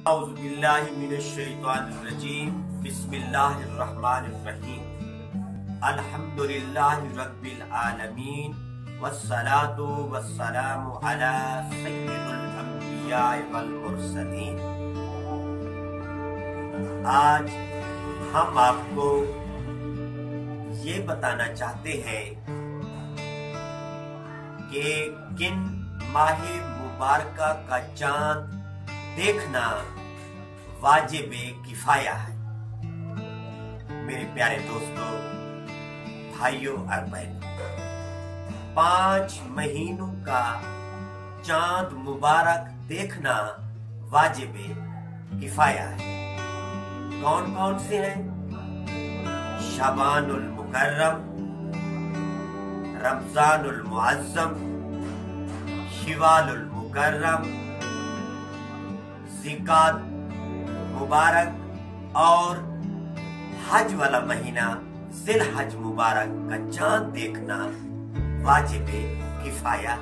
اعوذ باللہ من الشیطان الرجیم بسم اللہ الرحمن الرحیم الحمدللہ رب العالمین والصلاة والسلام علی سید الانبیاء والمرسلین۔ آج ہم آپ کو یہ بتانا چاہتے ہیں کہ کن ماہ مبارکہ کا چاند دیکھنا واجب کفایہ ہے۔ میرے پیارے دوستو، بھائیوں اور بہنوں، 5 مہینوں کا چاند مبارک دیکھنا واجب کفایہ ہے۔ کون کون سے ہیں؟ شعبان المکرم، رمضان المعظم، شوال المکرم، ذوالقعدہ مبارک اور حج والا مہینہ ذی الحج مبارک کا چاند دیکھنا واجب کفایہ